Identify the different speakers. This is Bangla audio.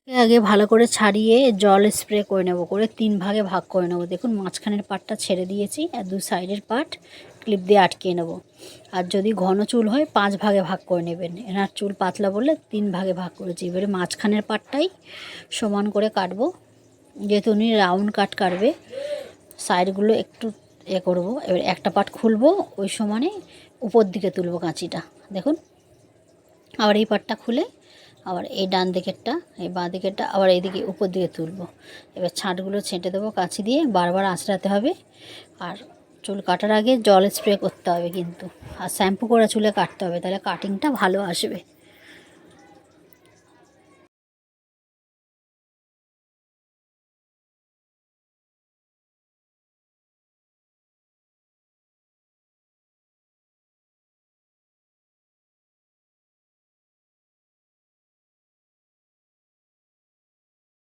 Speaker 1: আগে ভালো করে ছাড়িয়ে জল স্প্রে করে নেব, করে 3 ভাগে ভাগ করে নেব। দেখুন মাঝখানের পাটটা ছেড়ে দিয়েছি আর 2 সাইডের পাট ক্লিপ দিয়ে আটকিয়ে নেব। আর যদি ঘন চুল হয় 5 ভাগে ভাগ করে নেবেন। এনার চুল পাতলা বলে 3 ভাগে ভাগ করেছি। এবারে মাঝখানের পাটটাই সমান করে কাটবো, যেহেতু উনি রাউন্ড কাটবে। সাইডগুলো একটু করব। এবার একটা পাট খুলবো, ওই সমানে উপর দিকে তুলবো কাঁচিটা। দেখুন, আবার এই পাটটা খুলে আবার এই ডান দিকেরটা, এই বাঁ দিকেরটা আবার এইদিকে উপর দিকে তুলবো। এবার ছাঁটগুলো ছেঁটে দেবো কাঁচি দিয়ে, বারবার আঁচড়াতে হবে। আর চুল কাটার আগে জল স্প্রে করতে হবে কিন্তু, আর শ্যাম্পু করে চুলে কাটতে হবে, তাহলে কাটিংটা ভালো আসবে।